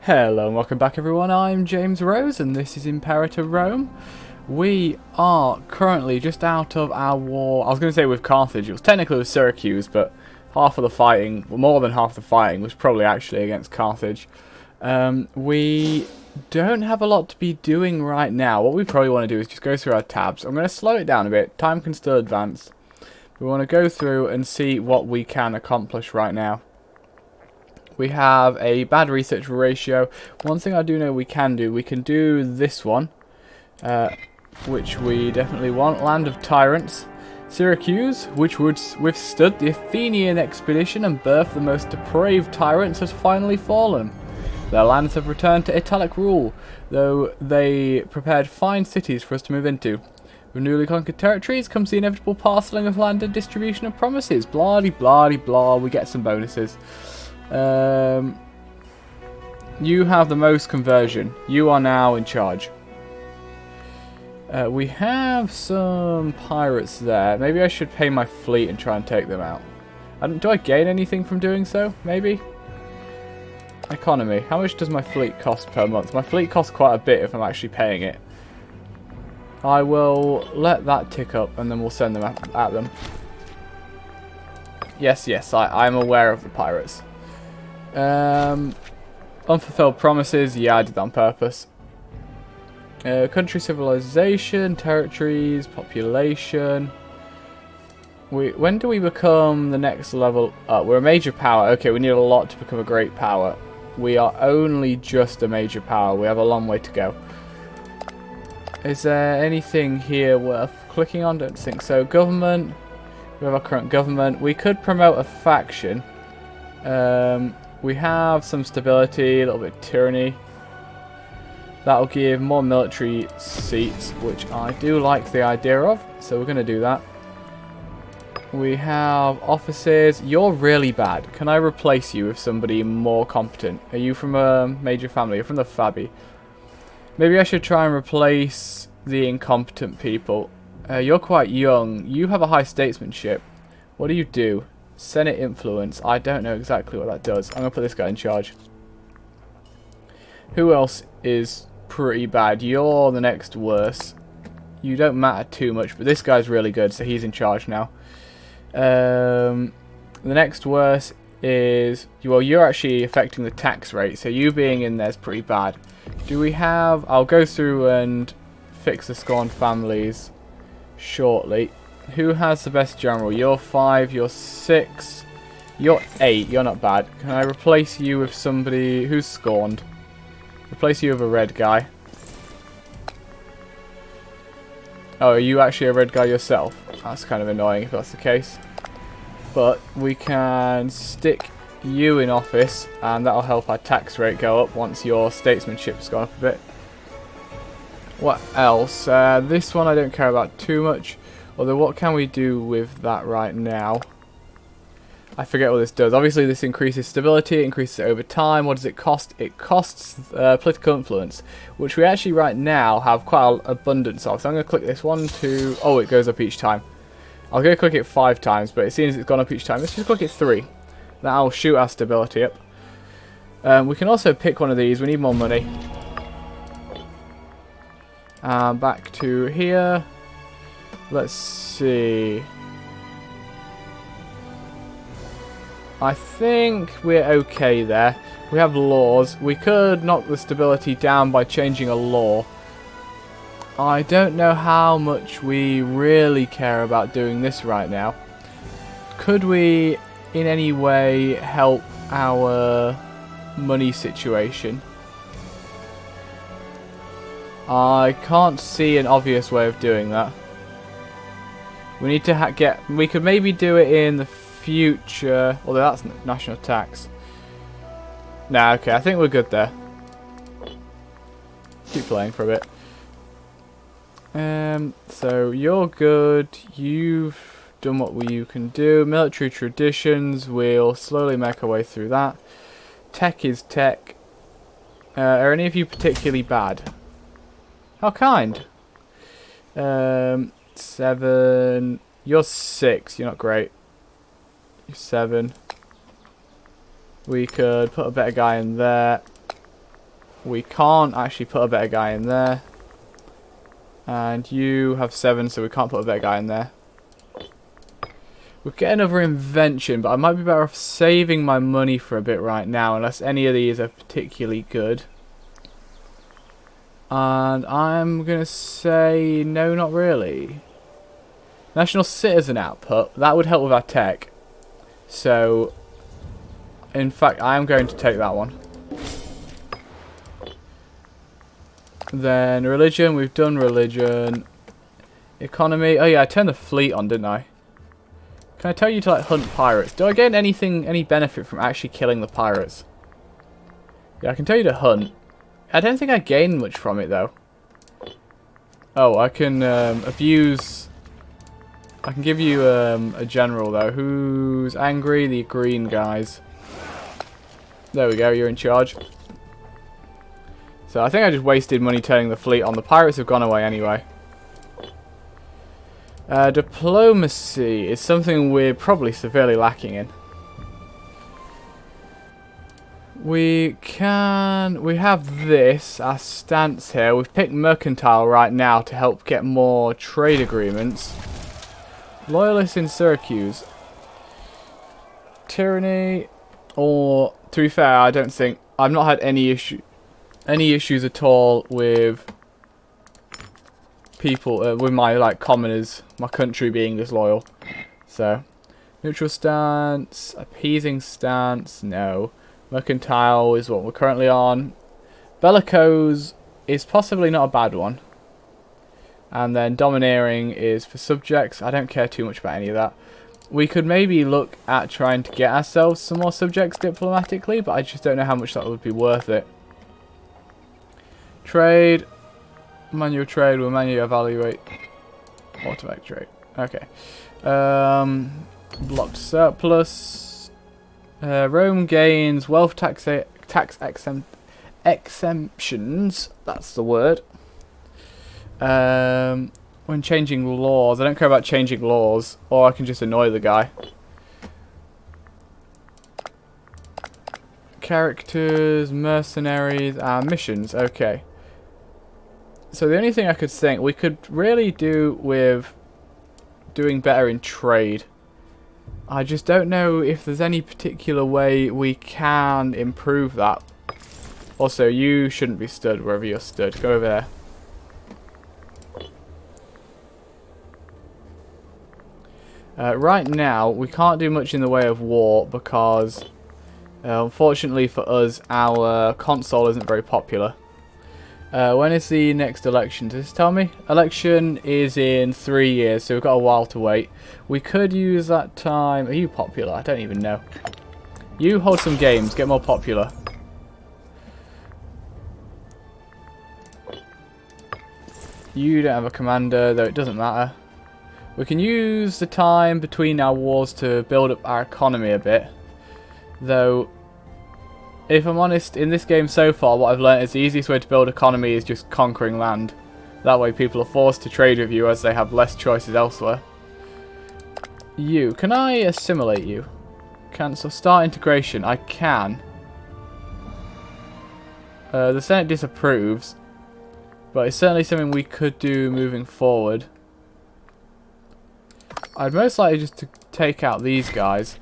Hello and welcome back everyone, I'm James Rose and this is Imperator Rome. We are currently just out of our war. I was going to say with Carthage, it was technically with Syracuse, but half of the fighting, well, more than half the fighting was probably actually against Carthage. We don't have a lot to be doing right now. What we probably want to do is just go through our tabs. I'm going to slow it down a bit, time can still advance. We want to go through and see what we can accomplish right now. We have a bad research ratio. One thing I do know we can do this one, which we definitely want. Land of Tyrants. Syracuse, which withstood the Athenian expedition and birthed the most depraved tyrants, has finally fallen. Their lands have returned to Italic rule, though they prepared fine cities for us to move into. With newly conquered territories comes the inevitable parceling of land and distribution of promises. Blah de blah de blah, we get some bonuses. You have the most conversion. You are now in charge. We have some pirates there. Maybe I should pay my fleet and try and take them out. Do I gain anything from doing so? Maybe? Economy. How much does my fleet cost per month? My fleet costs quite a bit if I'm actually paying it. I will let that tick up and then we'll send them at them. Yes, I'm aware of the pirates. Unfulfilled promises. Yeah, I did that on purpose. Country civilization, territories, population. When do we become the next level up? We're a major power. Okay, we need a lot to become a great power. We are only just a major power. We have a long way to go. Is there anything here worth clicking on? Don't think so. Government. We have our current government. We could promote a faction. We have some stability, a little bit of tyranny. That'll give more military seats, which I do like the idea of. So we're going to do that. We have offices. You're really bad. Can I replace you with somebody more competent? Are you from a major family? You're from the Fabi. Maybe I should try and replace the incompetent people. You're quite young. You have a high statesmanship. What do you do? Senate influence. I don't know exactly what that does. I'm going to put this guy in charge. Who else is pretty bad? You're the next worst. You don't matter too much, but this guy's really good, so he's in charge now. The next worst is... Well, you're actually affecting the tax rate, so you being in there is pretty bad. Do we have... I'll go through and fix the scorned families shortly. Who has the best general? You're 5, you're 6, you're 8, you're not bad. Can I replace you with somebody who's scorned? Replace you with a red guy. Oh, are you actually a red guy yourself? That's kind of annoying if that's the case. But we can stick you in office and that'll help our tax rate go up once your statesmanship's gone up a bit. What else? This one I don't care about too much. Although, what can we do with that right now? I forget what this does. Obviously, this increases stability, it increases it over time. What does it cost? It costs political influence, which we actually right now have quite an abundance of. So I'm going to click this 1, 2... Oh, it goes up each time. I'll go click it 5 times, but it seems it's gone up each time. Let's just click it 3. That'll shoot our stability up. We can also pick one of these. We need more money. Back to here. Let's see. I think we're okay there. We have laws. We could knock the stability down by changing a law. I don't know how much we really care about doing this right now. Could we in any way help our money situation? I can't see an obvious way of doing that. We need to we could maybe do it in the future, although that's national tax. Nah, okay, I think we're good there. Keep playing for a bit. So you're good. You've done what you can do. Military traditions, we'll slowly make our way through that. Tech is tech. Are any of you particularly bad? How kind. 7. You're 6. You're not great. You're 7. We could put a better guy in there. We can't actually put a better guy in there. And you have 7, so we can't put a better guy in there. We'll get another invention, but I might be better off saving my money for a bit right now, unless any of these are particularly good. And I'm going to say, no, not really. National Citizen Output, that would help with our tech. So, in fact, I am going to take that one. Then religion, we've done religion. Economy, oh yeah, I turned the fleet on, didn't I? Can I tell you to like hunt pirates? Do I get any benefit from actually killing the pirates? Yeah, I can tell you to hunt. I don't think I gain much from it though. Oh, I can abuse. I can give you a general though. Who's angry? The green guys. There we go, you're in charge. So I think I just wasted money turning the fleet on. The pirates have gone away anyway. Diplomacy is something we're probably severely lacking in. We have this, our stance here. We've picked mercantile right now to help get more trade agreements. Loyalists in Syracuse. Tyranny, or to be fair, I don't think, I've not had any issues at all with people, with my like commoners, my country being disloyal. So, neutral stance, appeasing stance, no. Mercantile is what we're currently on. Bellicose is possibly not a bad one. And then domineering is for subjects. I don't care too much about any of that. We could maybe look at trying to get ourselves some more subjects diplomatically, but I just don't know how much that would be worth it. Trade. Manual trade will manually evaluate. Automatic trade. Okay. Blocked surplus. Rome gains wealth tax exemptions. That's the word. When changing laws. I don't care about changing laws. Or I can just annoy the guy. Characters, mercenaries, missions. Okay. So the only thing I could think we could really do with doing better in trade. I just don't know if there's any particular way we can improve that. Also, you shouldn't be stood wherever you're stood. Go over there. Right now, we can't do much in the way of war because, unfortunately for us, our console isn't very popular. When is the next election? Does this tell me? Election is in 3 years, so we've got a while to wait. We could use that time. Are you popular? I don't even know. You hold some games, get more popular. You don't have a commander, though it doesn't matter. We can use the time between our wars to build up our economy a bit. Though, if I'm honest, in this game so far, what I've learned is the easiest way to build economy is just conquering land. That way people are forced to trade with you as they have less choices elsewhere. You, can I assimilate you? Cancel, start integration, I can. The Senate disapproves, but it's certainly something we could do moving forward. I'd most likely just to take out these guys.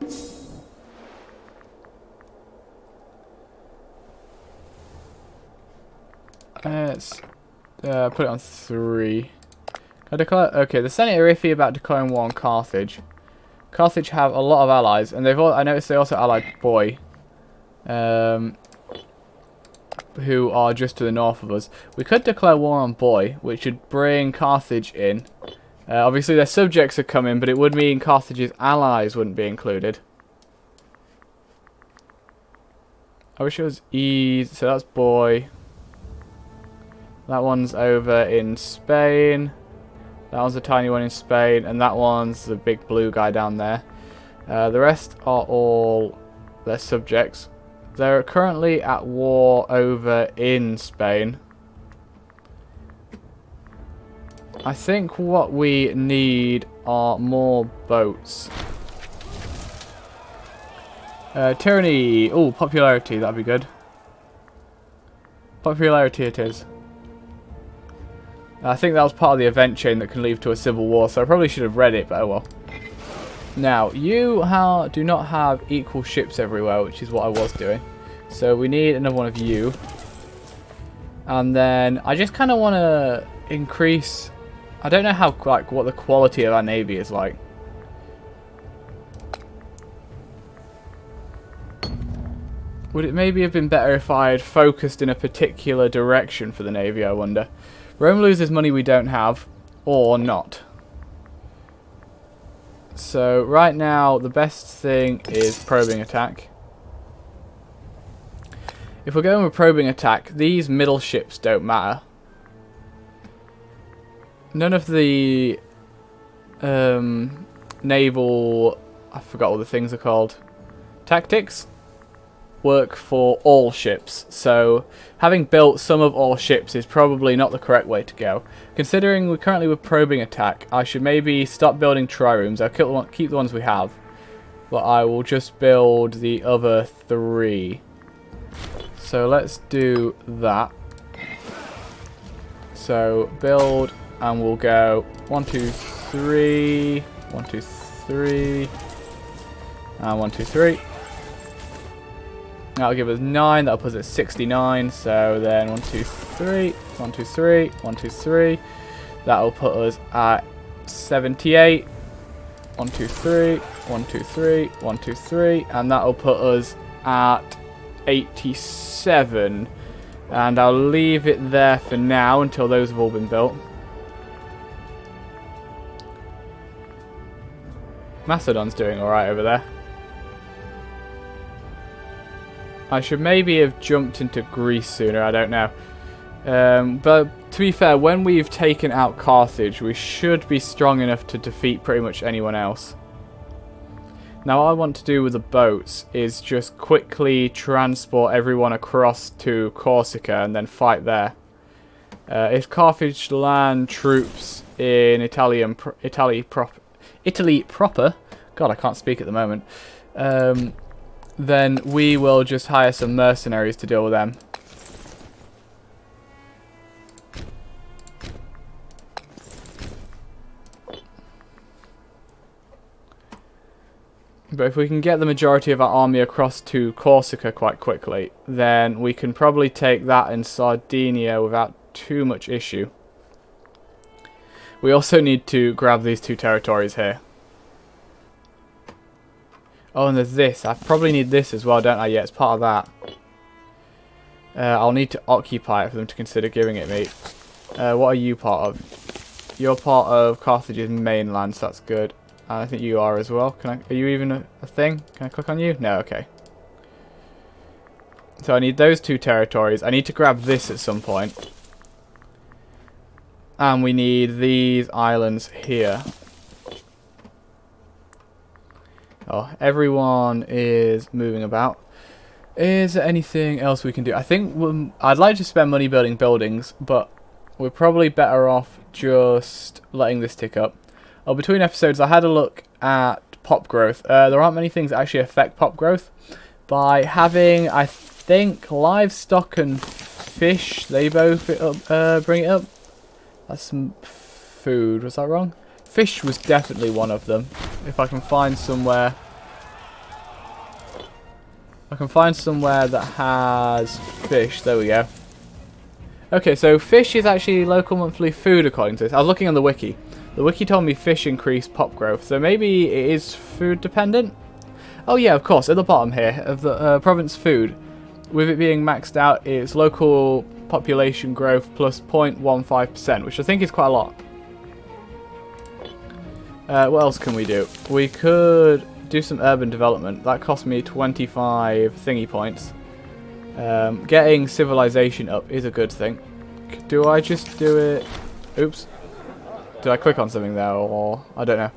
Let's put it on 3. I declare, okay, the Senate are iffy about declaring war on Carthage. Carthage have a lot of allies, and they've all, I noticed they also allied Boy, who are just to the north of us. We could declare war on Boy, which would bring Carthage in. Obviously their subjects are coming, but it would mean Carthage's allies wouldn't be included. I wish it was easy. So that's Boy. That one's over in Spain. That one's a tiny one in Spain, and that one's the big blue guy down there. The rest are all their subjects. They're currently at war over in Spain. I think what we need are more boats. Tyranny. Oh, popularity. That'd be good. Popularity it is. I think that was part of the event chain that can lead to a civil war, so I probably should have read it, but oh well. Now, you do not have equal ships everywhere, which is what I was doing. So we need another one of you. And then I just kind of want to increase... I don't know how, like, what the quality of our navy is like. Would it maybe have been better if I had focused in a particular direction for the navy, I wonder? Rome loses money we don't have, or not. So right now the best thing is probing attack. If we're going with probing attack, these middle ships don't matter. None of the naval, I forgot what the things are called, tactics work for all ships. So having built some of all ships is probably not the correct way to go. Considering we're currently with probing attack, I should maybe stop building triremes. I'll keep the ones we have, but I will just build the other 3. So let's do that. So build, and we'll go 1, 2, 3, 1, 2, 3, and 1, 2, 3. That'll give us 9. That'll put us at 69. So then 1, 2, 3, 1, 2, 3, 1, 2, 3. That'll put us at 78. 1, 2, 3, 1, 2, 3, 1, 2, 3, and that'll put us at 87. And I'll leave it there for now until those have all been built. Macedon's doing alright over there. I should maybe have jumped into Greece sooner, I don't know. But to be fair, when we've taken out Carthage, we should be strong enough to defeat pretty much anyone else. Now what I want to do with the boats is just quickly transport everyone across to Corsica and then fight there. If Carthage land troops in Italy proper, God, I can't speak at the moment, then we will just hire some mercenaries to deal with them. But if we can get the majority of our army across to Corsica quite quickly, then we can probably take that in Sardinia without too much issue. We also need to grab these 2 territories here. Oh, and there's this. I probably need this as well, don't I? Yeah, it's part of that. I'll need to occupy it for them to consider giving it me. What are you part of? You're part of Carthage's mainland, so that's good. And I think you are as well. Are you even a thing? Can I click on you? No, okay. So I need those 2 territories. I need to grab this at some point. And we need these islands here. Oh, everyone is moving about. Is there anything else we can do? I think I'd like to spend money building buildings, but we're probably better off just letting this tick up. Oh, between episodes, I had a look at pop growth. There aren't many things that actually affect pop growth. By having, I think, livestock and fish, they both bring it up. That's some food. Was that wrong? Fish was definitely one of them. If I can find somewhere. I can find somewhere that has fish. There we go. Okay, so fish is actually local monthly food according to this. I was looking on the wiki. The wiki told me fish increase pop growth, so maybe it is food dependent? Oh yeah, of course, at the bottom here of the province food, with it being maxed out, it's local population growth plus 0.15%, which I think is quite a lot. What else can we do? We could do some urban development. That cost me 25 thingy points. Getting civilization up is a good thing. Do I just do it? Oops. Did I click on something there, or I don't know.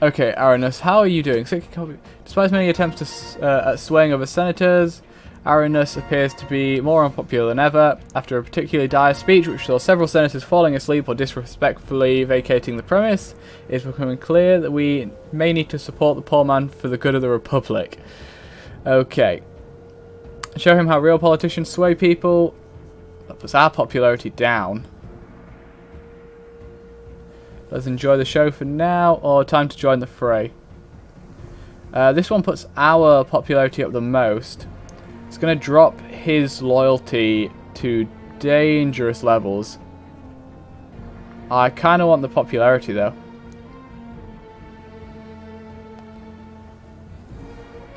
Okay, Aranus, how are you doing? Despite many attempts at swaying over senators, Aranus appears to be more unpopular than ever. After a particularly dire speech which saw several senators falling asleep or disrespectfully vacating the premise, it is becoming clear that we may need to support the poor man for the good of the Republic. Okay. Show him how real politicians sway people. That puts our popularity down. Let's enjoy the show for now, or time to join the fray. This one puts our popularity up the most. It's going to drop his loyalty to dangerous levels. I kind of want the popularity though.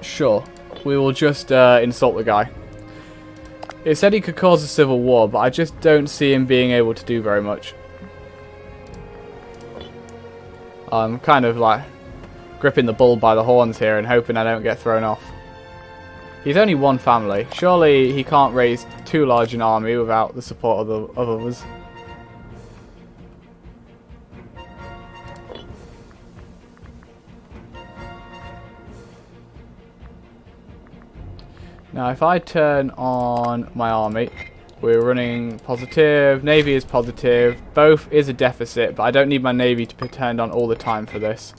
Sure, we will just insult the guy. It said he could cause a civil war, but I just don't see him being able to do very much. I'm kind of like gripping the bull by the horns here and hoping I don't get thrown off. He's only one family. Surely he can't raise too large an army without the support of others. Now if I turn on my army, we're running positive, navy is positive, both is a deficit, but I don't need my navy to be turned on all the time for this.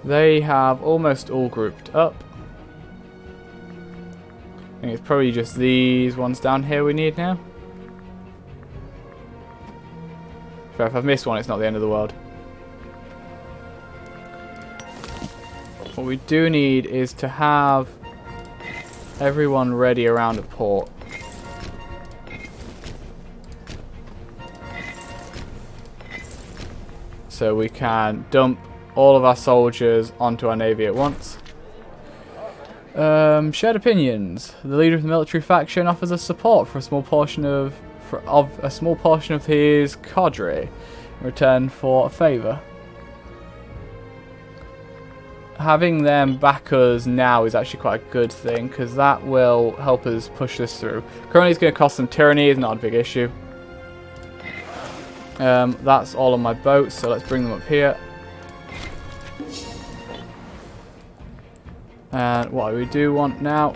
They have almost all grouped up. I think it's probably just these ones down here we need now. So if I've missed one, it's not the end of the world. What we do need is to have everyone ready around a port. So we can dump all of our soldiers onto our navy at once. Shared opinions. The leader of the military faction offers us support for a small portion of his cadre in return for a favour. Having them back us now is actually quite a good thing, because that will help us push this through. Currently it's going to cost some tyranny, it's not a big issue. That's all on my boats, so let's bring them up here. And what we do want now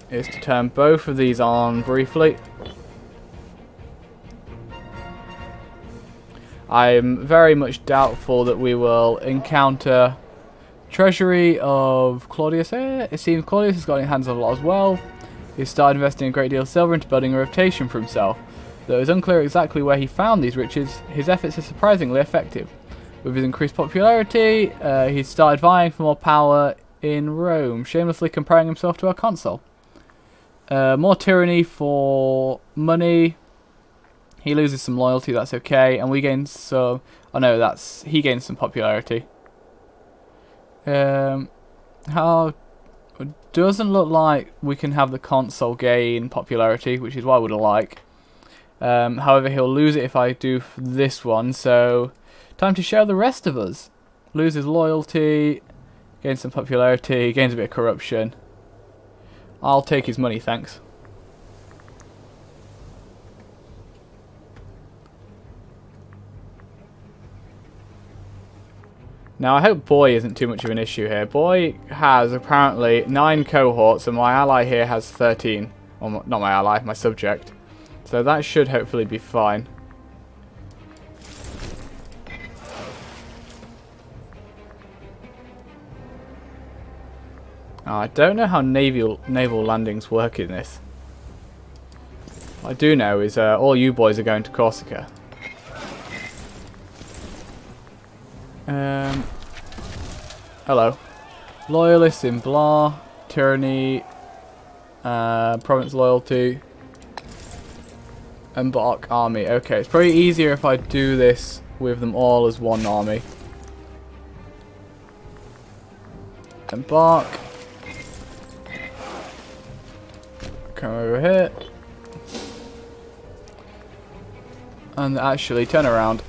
is to turn both of these on briefly. I'm very much doubtful that we will encounter treasury of Claudius here. It seems Claudius has got in hands of a lot of wealth. He started investing a great deal of silver into building a reputation for himself. Though it's unclear exactly where he found these riches, his efforts are surprisingly effective. With his increased popularity, he started vying for more power in Rome, shamelessly comparing himself to our consul. More tyranny for money. He loses some loyalty, that's okay, and we gain some... Oh no, he gains some popularity. How... Doesn't look like we can have the consul gain popularity, which is what I would like. However, he'll lose it if I do this one, so... Time to show the rest of us. Loses loyalty, gains some popularity, gains a bit of corruption. I'll take his money, thanks. Now I hope Boy isn't too much of an issue here. Boy has apparently 9 cohorts and my ally here has 13. Well, not my ally, my subject. So that should hopefully be fine. I don't know how naval landings work in this. What I do know is all you boys are going to Corsica. Hello. Loyalists in Blah, tyranny, province loyalty, embark army. Okay, it's probably easier if I do this with them all as one army. Embark. Come over here. And actually turn around.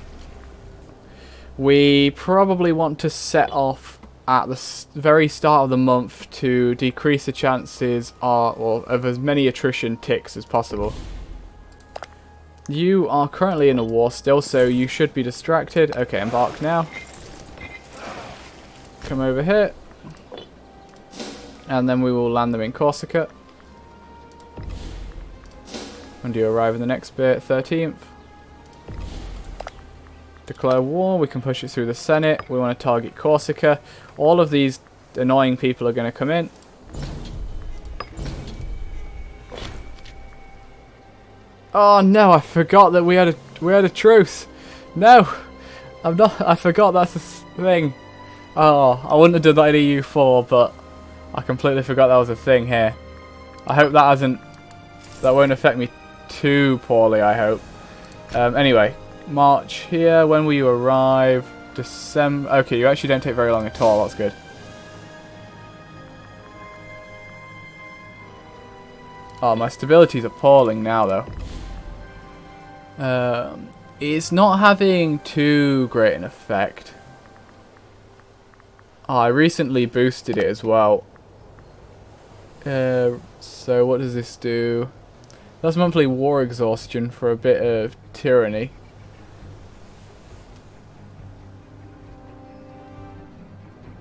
We probably want to set off at the very start of the month to decrease the chances of as many attrition ticks as possible. You are currently in a war still, so you should be distracted. Okay, embark now. Come over here. And then we will land them in Corsica. When do you arrive in the next bit? 13th. Declare war. We can push it through the Senate. We want to target Corsica. All of these annoying people are going to come in. Oh no! I forgot that we had a truce. No, I forgot that's a thing. Oh, I wouldn't have done that in EU4, but I completely forgot that was a thing here. I hope that won't affect me too poorly. I hope. Anyway, March here. When will you arrive? December. Okay, you actually don't take very long at all. That's good. Oh, my stability is appalling now, though. It's not having too great an effect. Oh, I recently boosted it as well. So what does this do? That's monthly war exhaustion for a bit of tyranny.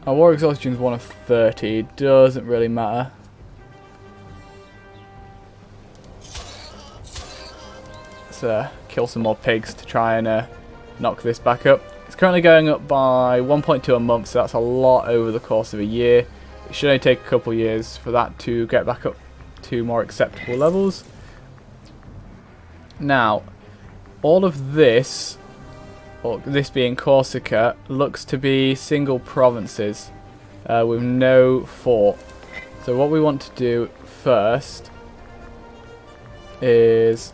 Our war exhaustion is 1 of 30. Doesn't really matter. Let's kill some more pigs to try and knock this back up. It's currently going up by 1.2 a month, so that's a lot over the course of a year. It should only take a couple years for that to get back up to more acceptable levels. Now, all of this, or this being Corsica, looks to be single provinces with no fort. So what we want to do first is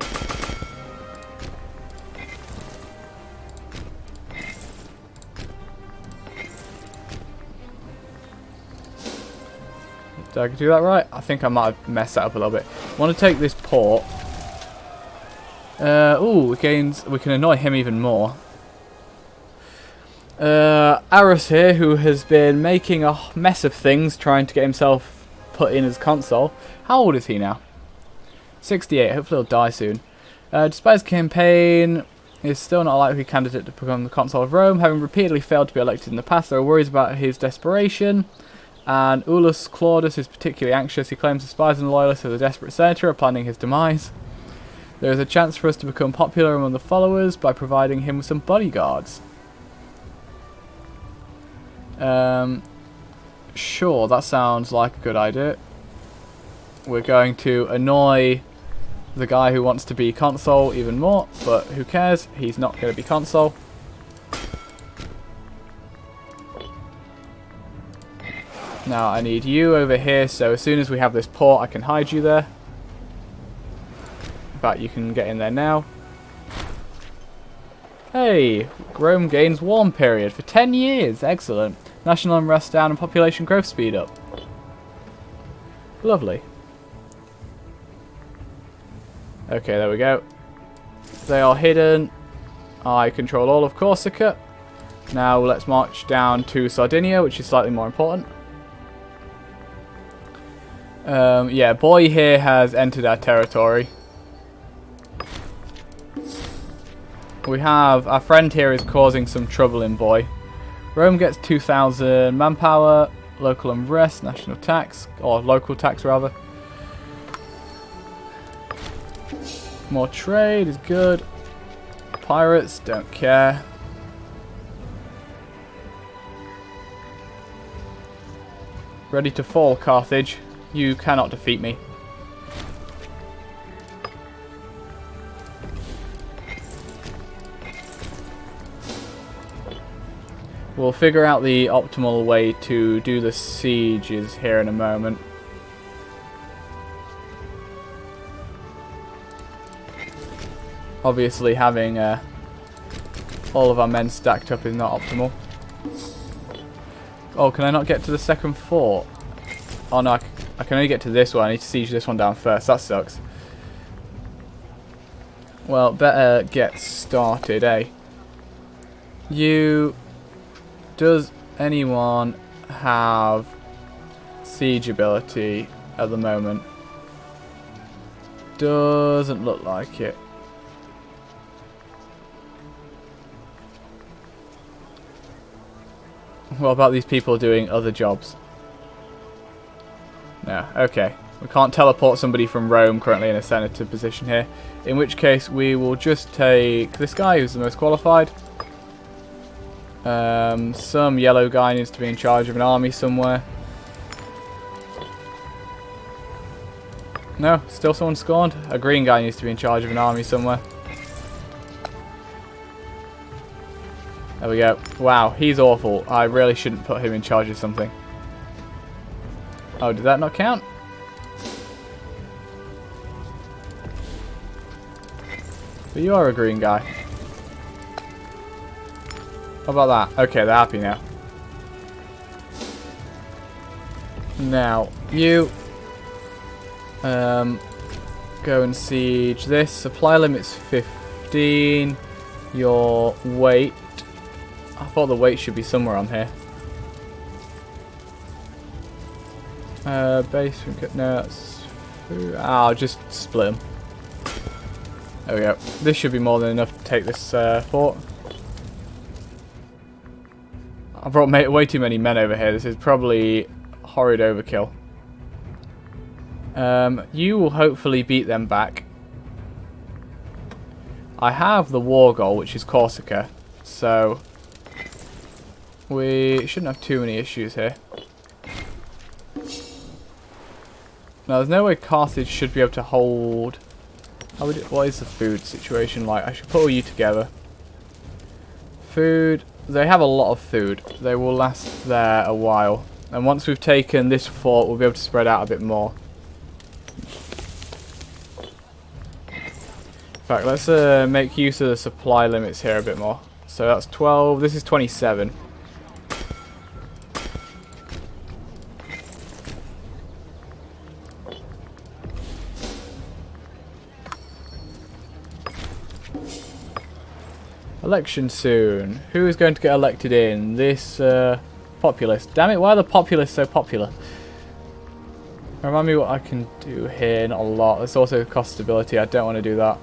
did I do that right? I think I might have messed that up a little bit. I want to take this port. Ooh, we can annoy him even more. Aris here, who has been making a mess of things, trying to get himself put in as consul. How old is he now? 68. Hopefully he'll die soon. Despite his campaign, he's still not a likely candidate to become the consul of Rome. Having repeatedly failed to be elected in the past, there are worries about his desperation. And Aulus Claudius is particularly anxious. He claims the spies and loyalists of the desperate senator are planning his demise. There is a chance for us to become popular among the followers by providing him with some bodyguards. Sure, that sounds like a good idea. We're going to annoy the guy who wants to be consul even more, but who cares? He's not going to be consul. Now I need you over here, so as soon as we have this port I can hide you there. In fact, you can get in there now. Hey, Rome gains warm period for 10 years. Excellent. National unrest down and population growth speed up. Lovely. Okay, there we go. They are hidden. I control all of Corsica. Now let's march down to Sardinia, which is slightly more important. Yeah, Boy here has entered our territory. We have, our friend here is causing some trouble in Boy. Rome gets 2,000 manpower, local unrest, national tax, or local tax rather. More trade is good. Pirates, don't care. Ready to fall, Carthage. You cannot defeat me. We'll figure out the optimal way to do the sieges here in a moment. Obviously having all of our men stacked up is not optimal. Oh, can I not get to the second fort? Oh no, I can only get to this one. I need to siege this one down first. That sucks. Well, better get started, eh? Does anyone have siege ability at the moment? Doesn't look like it. What about these people doing other jobs? No, okay. We can't teleport somebody from Rome currently in a senator position here. In which case we will just take this guy who's the most qualified. Some yellow guy needs to be in charge of an army somewhere. No, still someone scorned. A green guy needs to be in charge of an army somewhere. There we go. Wow, he's awful. I really shouldn't put him in charge of something. Oh, did that not count? But you are a green guy. How about that? Okay, they're happy now. Now, you go and siege this. Supply limit's 15. Your weight. I thought the weight should be somewhere on here. Base. No, that's. I'll just split them. There we go. This should be more than enough to take this fort. I brought way too many men over here. This is probably horrid overkill. You will hopefully beat them back. I have the war goal, which is Corsica, so we shouldn't have too many issues here. Now, there's no way Carthage should be able to hold. What is the food situation like? I should put all you together. Food. They have a lot of food. They will last there a while. And once we've taken this fort, we'll be able to spread out a bit more. In fact, let's make use of the supply limits here a bit more. So that's 12. This is 27. Election soon. Who is going to get elected in? This populist. Damn it, why are the populists so popular? Remind me what I can do here. Not a lot. There's also cost stability. I don't want to do that.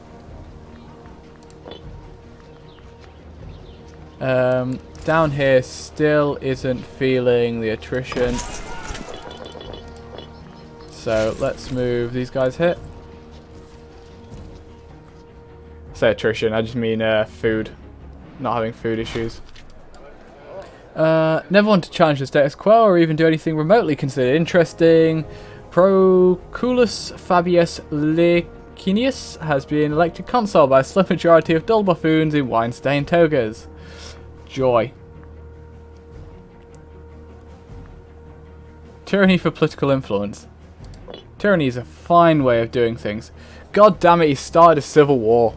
Down here still isn't feeling the attrition. So let's move these guys here. I say attrition, I just mean food. Not having food issues. Never want to challenge the status quo or even do anything remotely considered interesting. Proculus Fabius Licinius has been elected consul by a slim majority of dull buffoons in wine-stained togas. Joy. Tyranny for political influence. Tyranny is a fine way of doing things. God damn it, he started a civil war.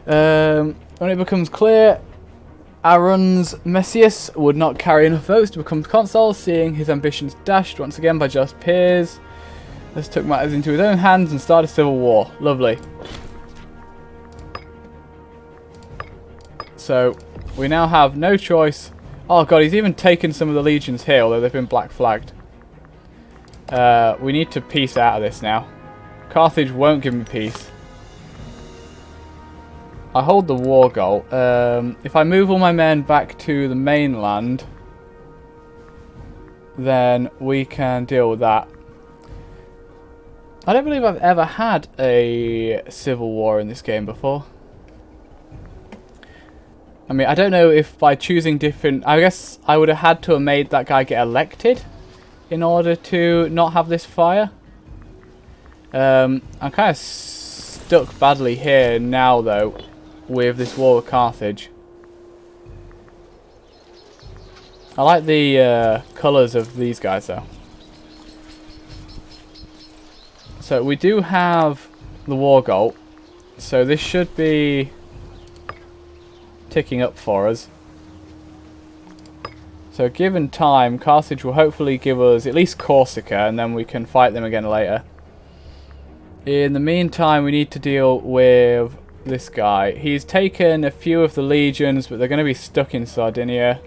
When it becomes clear Aaron's Messias would not carry enough votes to become consul, seeing his ambitions dashed once again by just peers, this took matters into his own hands and started a civil war. Lovely. So we now have no choice. Oh god, he's even taken some of the legions here, although they've been black flagged. We need to peace out of this now. Carthage won't give me peace. I hold the war goal. If I move all my men back to the mainland, then we can deal with that. I don't believe I've ever had a civil war in this game before. I mean, I don't know if by choosing different... I guess I would have had to have made that guy get elected in order to not have this fire. I'm kind of stuck badly here now, though, with this war with Carthage. I like the colours of these guys, though. So we do have the war goal. So this should be ticking up for us. So given time, Carthage will hopefully give us at least Corsica, and then we can fight them again later. In the meantime, we need to deal with this guy. He's taken a few of the legions, but they're going to be stuck in Sardinia.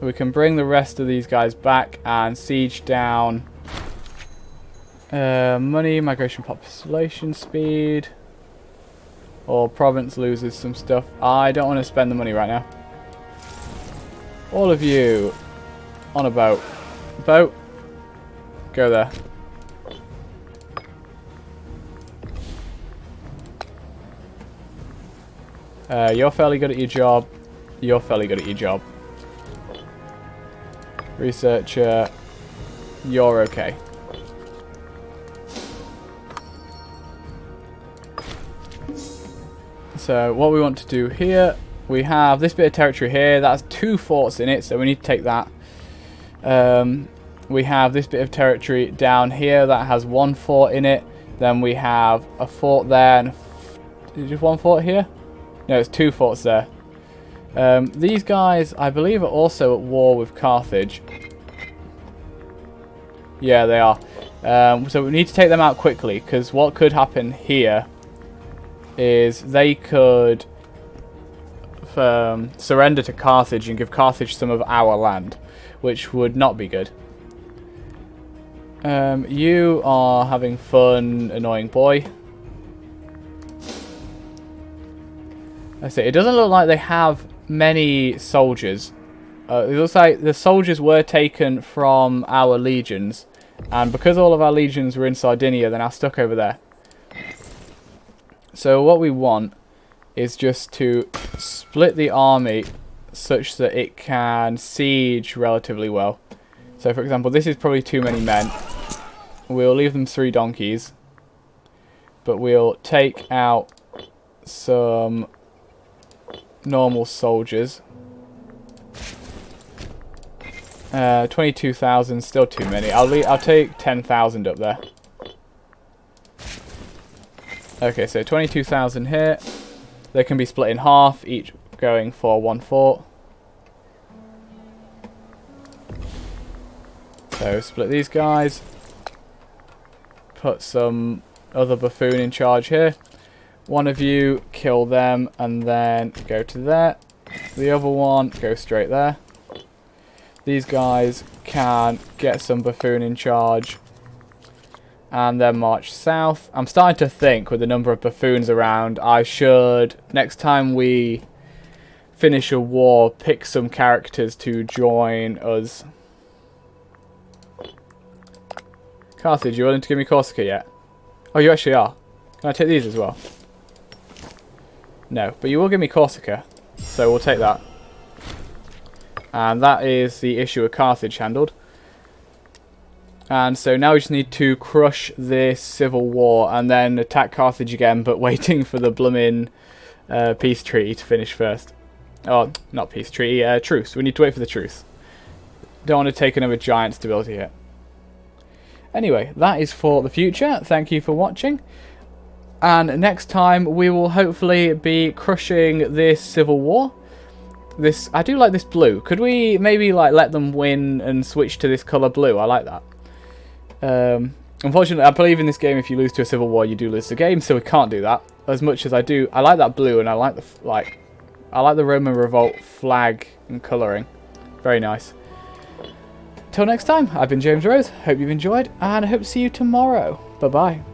We can bring the rest of these guys back and siege down. Money, migration, population speed. Or province loses some stuff. I don't want to spend the money right now. All of you on a boat. Boat. Go there. You're fairly good at your job. You're fairly good at your job. Researcher, you're okay. So what we want to do here, we have this bit of territory here. That's 2 forts in it, so we need to take that. We have this bit of territory down here that has 1 fort in it. Then we have a fort there. And is just 1 fort here? No, it's 2 forts there. These guys, I believe, are also at war with Carthage. Yeah, they are. So we need to take them out quickly, because what could happen here is they could surrender to Carthage and give Carthage some of our land, which would not be good. You are having fun, annoying boy. I see. It doesn't look like they have many soldiers. It looks like the soldiers were taken from our legions, and because all of our legions were in Sardinia, they're now stuck over there. So what we want is just to split the army such that it can siege relatively well. So for example, this is probably too many men. We'll leave them 3 donkeys, but we'll take out some normal soldiers. 22,000, still too many. I'll take 10,000 up there. Okay, so 22,000 here. They can be split in half, each going for 1 fort. So split these guys. Put some other buffoon in charge here. One of you kill them and then go to there. The other one go straight there. These guys can get some buffoon in charge and then march south. I'm starting to think, with the number of buffoons around, I should, next time we finish a war, pick some characters to join us. Carthage, you willing to give me Corsica yet? Oh, you actually are. Can I take these as well? No, but you will give me Corsica, so we'll take that. And that is the issue of Carthage handled. And so now we just need to crush this civil war and then attack Carthage again, but waiting for the blooming peace treaty to finish first. Oh, not peace treaty, truce. We need to wait for the truce. Don't want to take another giant stability hit. Anyway, that is for the future. Thank you for watching. And next time we will hopefully be crushing this civil war. I do like this blue. Could we maybe like let them win and switch to this colour blue? I like that. Unfortunately, I believe in this game if you lose to a civil war, you do lose the game, so we can't do that. As much as I do, I like that blue, and I like the Roman Revolt flag and colouring. Very nice. Till next time, I've been James Rose. Hope you've enjoyed, and I hope to see you tomorrow. Bye bye.